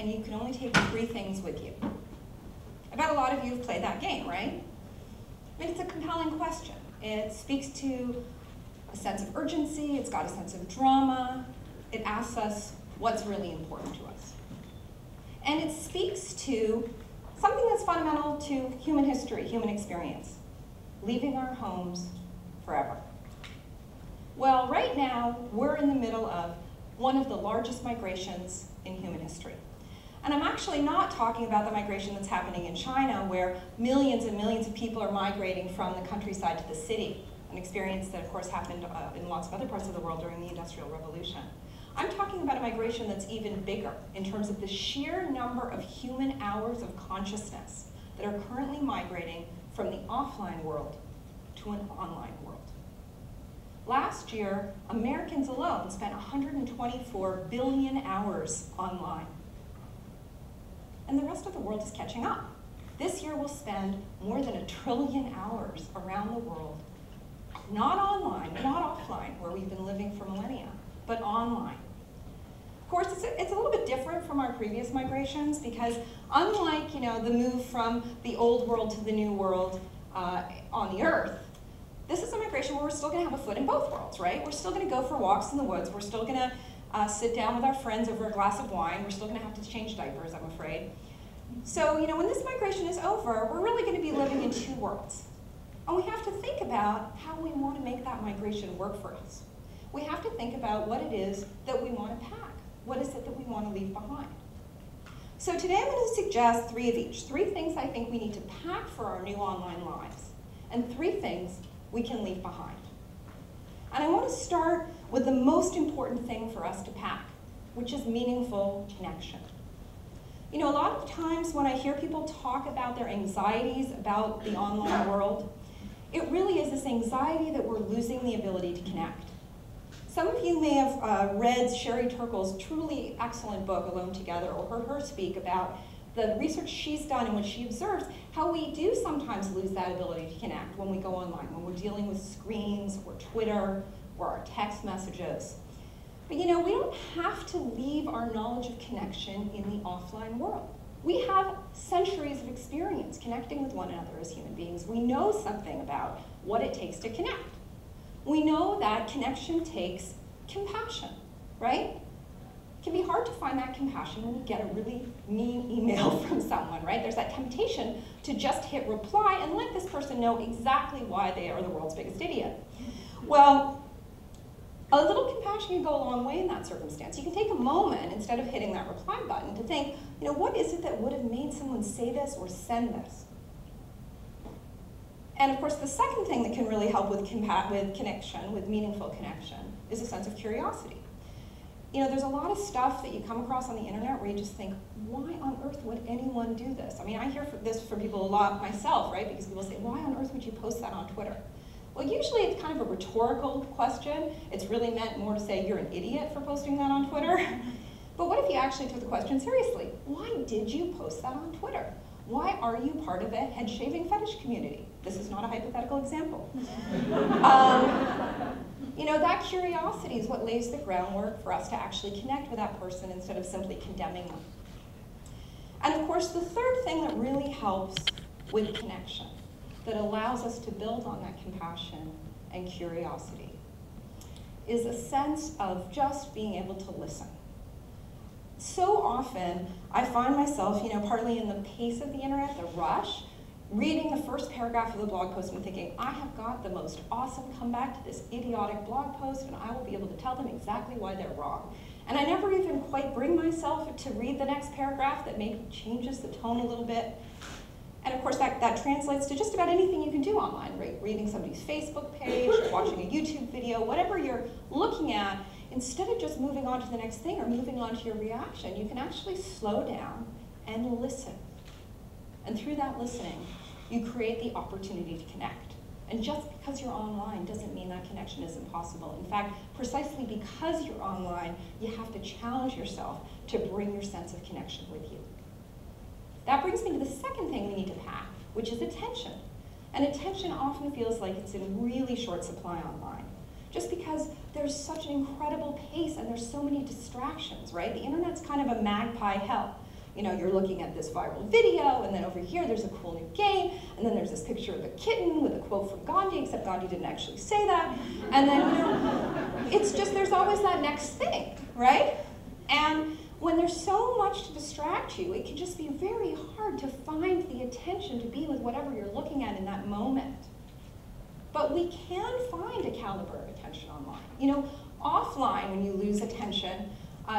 and you can only take 3 things with you. I bet a lot of you have played that game, right? I mean, it's a compelling question. It speaks to a sense of urgency, it's got a sense of drama, it asks us what's really important to us. And it speaks to something that's fundamental to human history, human experience, leaving our homes forever. Well, right now, we're in the middle of one of the largest migrations in human history. And I'm actually not talking about the migration that's happening in China, where millions and millions of people are migrating from the countryside to the city, an experience that, of course, happened in lots of other parts of the world during the Industrial Revolution. I'm talking about a migration that's even bigger in terms of the sheer number of human hours of consciousness that are currently migrating from the offline world to an online world. Last year, Americans alone spent 124 billion hours online. And the rest of the world is catching up. This year we'll spend more than 1 trillion hours around the world, not online, not offline, where we've been living for millennia, but online. Of course, it's a little bit different from our previous migrations because unlike the move from the old world to the new world on the Earth, this is a migration where we're still going to have a foot in both worlds, right? We're still going to go for walks in the woods. We're still going to sit down with our friends over a glass of wine. We're still going to have to change diapers, I'm afraid. So, when this migration is over, we're really going to be living in 2 worlds. And we have to think about how we want to make that migration work for us. We have to think about what it is that we want to pack. What is it that we want to leave behind? So today I'm going to suggest 3 of each. 3 things I think we need to pack for our new online lives, and 3 things we can leave behind. And I want to start with the most important thing for us to pack, which is meaningful connection. A lot of times when I hear people talk about their anxieties about the online world, it really is this anxiety that we're losing the ability to connect. Some of you may have read Sherry Turkle's truly excellent book, Alone Together, or heard her speak about the research she's done in which she observes how we do sometimes lose that ability to connect when we go online, when we're dealing with screens or Twitter or our text messages. But we don't have to leave our knowledge of connection in the offline world. We have centuries of experience connecting with one another as human beings. We know something about what it takes to connect. We know that connection takes compassion, right? It can be hard to find that compassion when we get a really mean email from someone, right? There's that temptation to just hit reply and let this person know exactly why they are the world's biggest idiot. Well, a little compassion can go a long way in that circumstance. You can take a moment, instead of hitting that reply button, to think, what is it that would have made someone say this or send this? And of course, the second thing that can really help with connection, with meaningful connection, is a sense of curiosity. There's a lot of stuff that you come across on the internet where you just think, why on earth would anyone do this? I mean, I hear this from people a lot myself, right? Because people say, why on earth would you post that on Twitter? Well, usually it's kind of a rhetorical question. It's really meant more to say you're an idiot for posting that on Twitter. But what if you actually took the question seriously? Why did you post that on Twitter? Why are you part of a head-shaving fetish community? This is not a hypothetical example. That curiosity is what lays the groundwork for us to actually connect with that person instead of simply condemning them. And of course, the third thing that really helps with connection, that allows us to build on that compassion and curiosity, is a sense of just being able to listen. So often, I find myself, partly in the pace of the internet, the rush, reading the first paragraph of the blog post and thinking, I have got the most awesome comeback to this idiotic blog post, and I will be able to tell them exactly why they're wrong. And I never even quite bring myself to read the next paragraph that maybe changes the tone a little bit. And of course, that translates to just about anything you can do online, right? Reading somebody's Facebook page, watching a YouTube video, whatever you're looking at, instead of just moving on to the next thing or moving on to your reaction, you can actually slow down and listen. And through that listening, you create the opportunity to connect. And just because you're online doesn't mean that connection is impossible. In fact, precisely because you're online, you have to challenge yourself to bring your sense of connection with you. That brings me to the second thing we need to pack, which is attention. And attention often feels like it's in really short supply online, just because there's such an incredible pace and there's so many distractions, right? The internet's kind of a magpie hell. You know, you're looking at this viral video, and then over here there's a cool new game, and then there's this picture of a kitten with a quote from Gandhi, except Gandhi didn't actually say that. And then, you know, it's just, there's always that next thing, right? And when there's so much to distract you, it can just be very hard to find the attention to be with whatever you're looking at in that moment. But we can find a caliber of attention online. You know, offline, when you lose attention,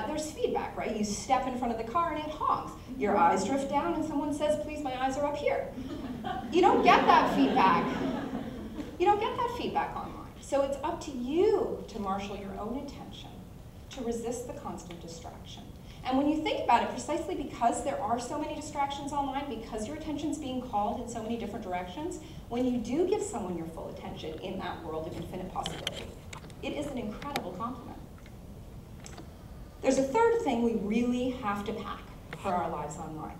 there's feedback, right? You step in front of the car and it honks. Your eyes drift down and someone says, please, my eyes are up here. You don't get that feedback. You don't get that feedback online. So it's up to you to marshal your own attention, to resist the constant distraction. And when you think about it, precisely because there are so many distractions online, because your attention's being called in so many different directions, when you do give someone your full attention in that world of infinite possibility, it is an incredible compliment. There's a third thing we really have to pack for our lives online,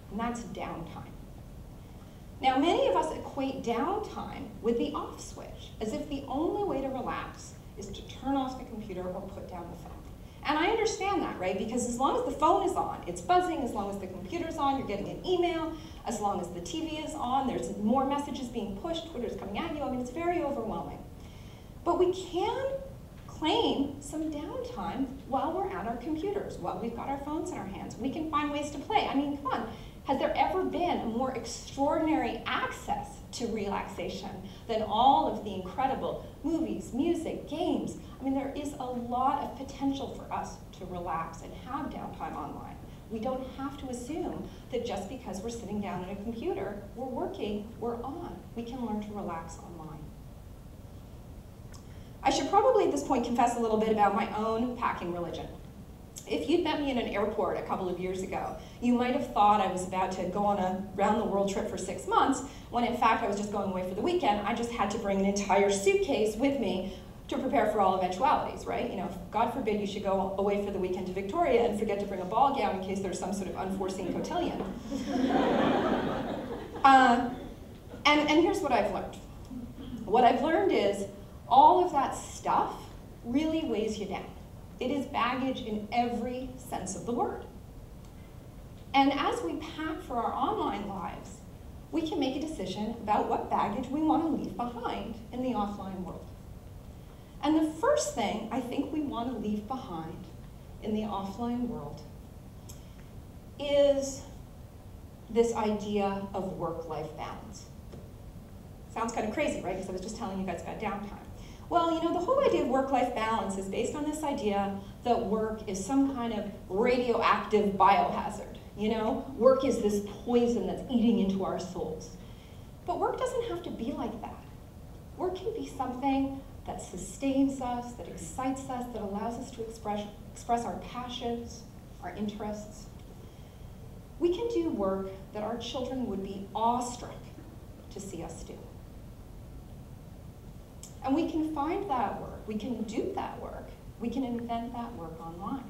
and that's downtime. Now, many of us equate downtime with the off switch, as if the only way to relax is to turn off the computer or put down the phone. And I understand that, right? Because as long as the phone is on, it's buzzing. As long as the computer's on, you're getting an email. As long as the TV is on, there's more messages being pushed, Twitter's coming at you. I mean, it's very overwhelming. But we can claim some downtime while we're at our computers, while we've got our phones in our hands. We can find ways to play. I mean, come on. Has there ever been a more extraordinary access to relaxation than all of the incredible movies, music, games? I mean, there is a lot of potential for us to relax and have downtime online. We don't have to assume that just because we're sitting down at a computer, we're working, we're on. We can learn to relax online. I should probably at this point confess a little bit about my own packing religion. If you'd met me in an airport a couple of years ago, you might have thought I was about to go on a round-the-world trip for 6 months, when in fact I was just going away for the weekend. I just had to bring an entire suitcase with me to prepare for all eventualities, right? You know, God forbid you should go away for the weekend to Victoria and forget to bring a ball gown in case there's some sort of unforeseen cotillion. And here's what I've learned. What I've learned is all of that stuff really weighs you down. It is baggage in every sense of the word. And as we pack for our online lives, we can make a decision about what baggage we want to leave behind in the offline world. And the first thing I think we want to leave behind in the offline world is this idea of work-life balance. Sounds kind of crazy, right? Because I was just telling you guys about downtime. Well, you know, the whole idea of work-life balance is based on this idea that work is some kind of radioactive biohazard. You know, work is this poison that's eating into our souls. But work doesn't have to be like that. Work can be something that sustains us, that excites us, that allows us to express our passions, our interests. We can do work that our children would be awestruck to see us do. And we can find that work, we can do that work, we can invent that work online.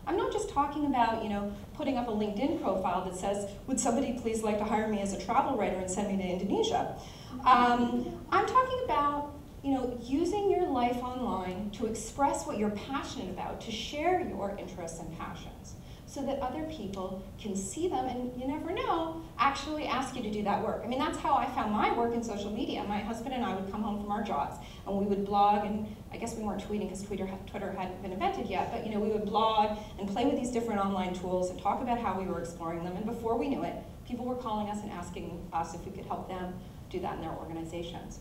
I'm not just talking about, you know, putting up a LinkedIn profile that says, would somebody please like to hire me as a travel writer and send me to Indonesia? I'm talking about, you know, using your life online to express what you're passionate about, to share your interests and passions, so that other people can see them and, you never know, actually ask you to do that work. I mean, that's how I found my work in social media. My husband and I would come home from our jobs and we would blog, and I guess we weren't tweeting because Twitter hadn't been invented yet, but you know, we would blog and play with these different online tools and talk about how we were exploring them, and before we knew it, people were calling us and asking us if we could help them do that in their organizations.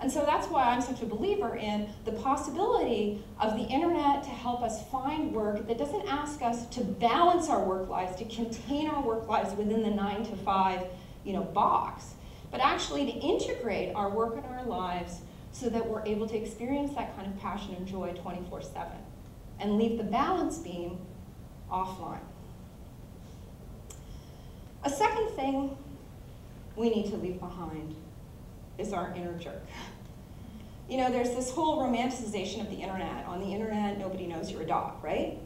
And so that's why I'm such a believer in the possibility of the internet to help us find work that doesn't ask us to balance our work lives, to contain our work lives within the 9 to 5, you know, box, but actually to integrate our work and our lives so that we're able to experience that kind of passion and joy 24/7 and leave the balance beam offline. A second thing we need to leave behind is our inner jerk. You know, there's this whole romanticization of the internet. On the internet, nobody knows you're a dog, right?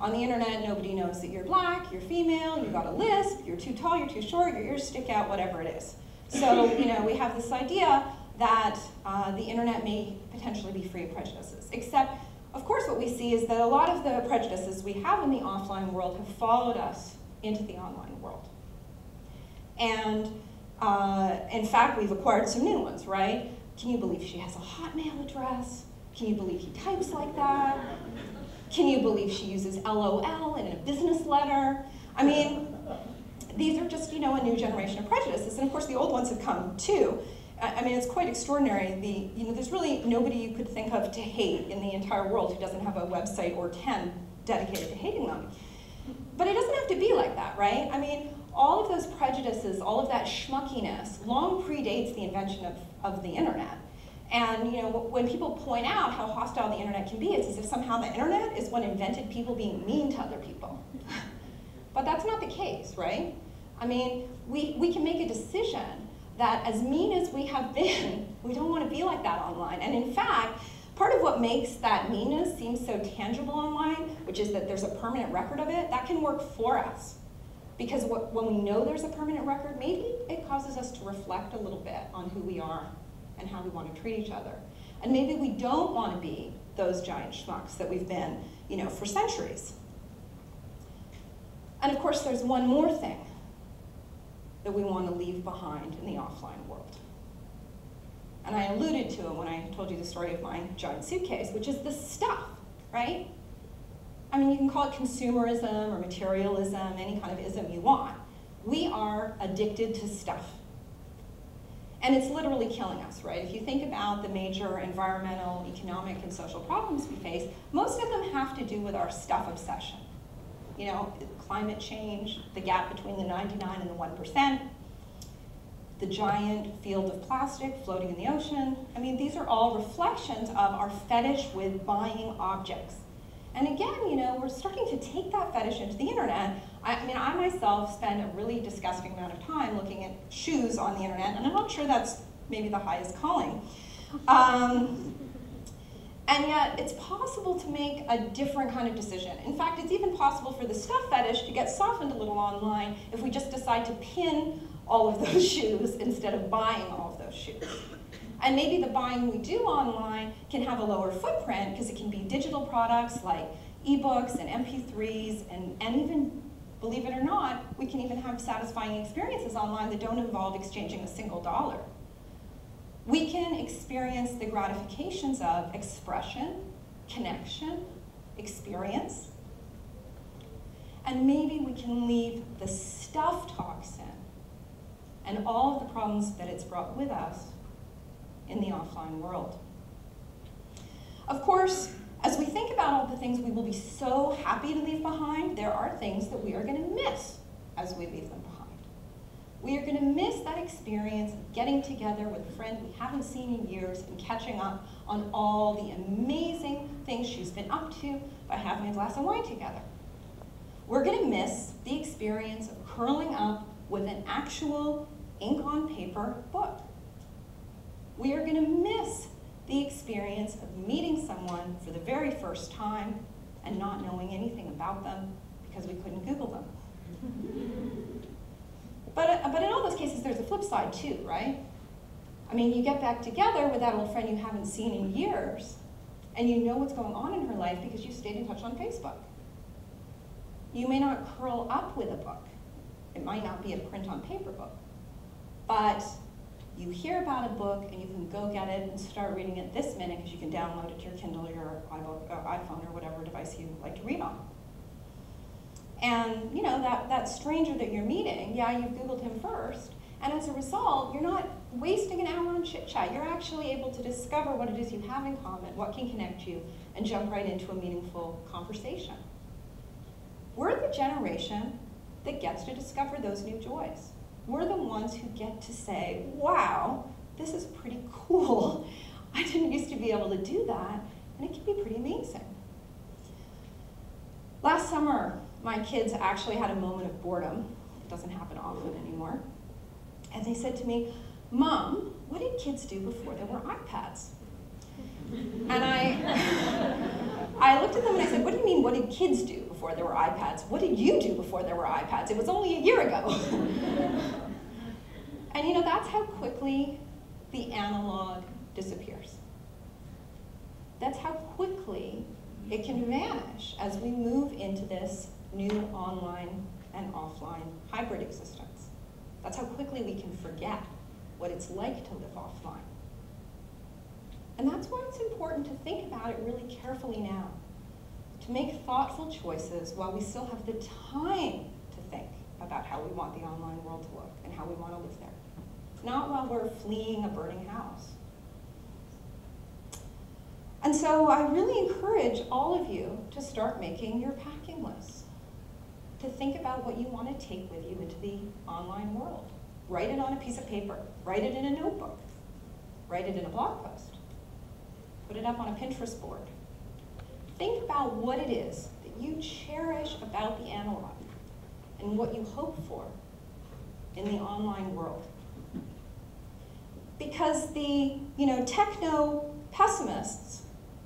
On the internet, nobody knows that you're black, you're female, you've got a lisp, you're too tall, you're too short, your ears stick out, whatever it is. So, you know, we have this idea that the internet may potentially be free of prejudices. Except, of course, what we see is that a lot of the prejudices we have in the offline world have followed us into the online world. And in fact, we've acquired some new ones, right? Can you believe she has a Hotmail address? Can you believe he types like that? Can you believe she uses LOL in a business letter? I mean, these are just, a new generation of prejudices, and of course the old ones have come too. I mean, it's quite extraordinary. There's really nobody you could think of to hate in the entire world who doesn't have a website or 10 dedicated to hating them. But it doesn't have to be like that, right? I mean, all of those prejudices, all of that schmuckiness long predates the invention of the internet. And when people point out how hostile the internet can be, it's as if somehow the internet is what invented people being mean to other people. But that's not the case, right? I mean, we can make a decision that as mean as we have been, we don't want to be like that online. And in fact, part of what makes that meanness seem so tangible online, which is that there's a permanent record of it, that can work for us. Because when we know there's a permanent record, maybe it causes us to reflect a little bit on who we are and how we want to treat each other. And maybe we don't want to be those giant schmucks that we've been, for centuries. And of course, there's one more thing that we want to leave behind in the offline world. And I alluded to it when I told you the story of my giant suitcase, which is the stuff, right? I mean, you can call it consumerism or materialism, any kind of ism you want. We are addicted to stuff. And it's literally killing us, right? If you think about the major environmental, economic, and social problems we face, most of them have to do with our stuff obsession. Climate change, the gap between the 99 and the 1%, the giant field of plastic floating in the ocean. I mean, these are all reflections of our fetish with buying objects. And again, we're starting to take that fetish into the internet. I myself spend a really disgusting amount of time looking at shoes on the internet, and I'm not sure that's maybe the highest calling. And yet, it's possible to make a different kind of decision. In fact, it's even possible for the stuff fetish to get softened a little online if we just decide to pin all of those shoes instead of buying all of those shoes. And maybe the buying we do online can have a lower footprint because it can be digital products like ebooks and MP3s, and even, believe it or not, we can even have satisfying experiences online that don't involve exchanging a single dollar. We can experience the gratifications of expression, connection, experience, and maybe we can leave the stuff toxin and all of the problems that it's brought with us in the offline world. Of course, as we think about all the things we will be so happy to leave behind, there are things that we are going to miss as we leave them behind. We are going to miss that experience of getting together with a friend we haven't seen in years and catching up on all the amazing things she's been up to by having a glass of wine together. We're going to miss the experience of curling up with an actual ink on paper book. We are going to miss the experience of meeting someone for the very first time and not knowing anything about them because we couldn't Google them. But in all those cases, there's a flip side too, right? I mean, you get back together with that old friend you haven't seen in years, and you know what's going on in her life because you stayed in touch on Facebook. You may not curl up with a book. It might not be a print on paper book, but you hear about a book and you can go get it and start reading it this minute because you can download it to your Kindle or your iPhone or whatever device you like to read on. And that stranger that you're meeting, yeah, you've Googled him first, and as a result, you're not wasting an hour on chit-chat. You're actually able to discover what it is you have in common, what can connect you, and jump right into a meaningful conversation. We're the generation that gets to discover those new joys. We're the ones who get to say, wow, this is pretty cool. I didn't used to be able to do that, and it can be pretty amazing. Last summer, my kids actually had a moment of boredom. It doesn't happen often anymore. And they said to me, Mom, what did kids do before there were iPads? And I looked at them and I said, what do you mean, what did kids do before there were iPads? What did you do before there were iPads? It was only a year ago. And that's how quickly the analog disappears. That's how quickly it can vanish as we move into this new online and offline hybrid existence. That's how quickly we can forget what it's like to live offline. And that's why it's important to think about it really carefully now, to make thoughtful choices while we still have the time to think about how we want the online world to look and how we want to live there. Not while we're fleeing a burning house. And so I really encourage all of you to start making your packing list, to think about what you want to take with you into the online world. Write it on a piece of paper, write it in a notebook, write it in a blog post, put it up on a Pinterest board. Think about what it is that you cherish about the analog and what you hope for in the online world. Because the techno-pessimists,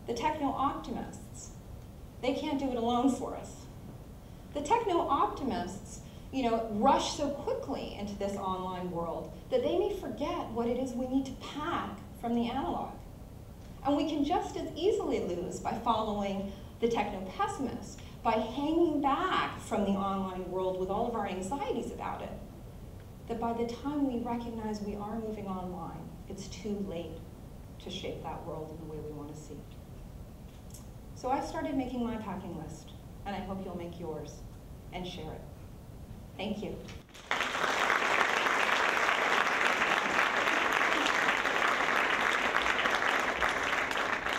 the techno-optimists, they can't do it alone for us. The techno-optimists, rush so quickly into this online world that they may forget what it is we need to pack from the analog. And we can just as easily lose by following the techno-pessimists, by hanging back from the online world with all of our anxieties about it, that by the time we recognize we are moving online, it's too late to shape that world in the way we want to see. So I've started making my packing list, and I hope you'll make yours and share it. Thank you.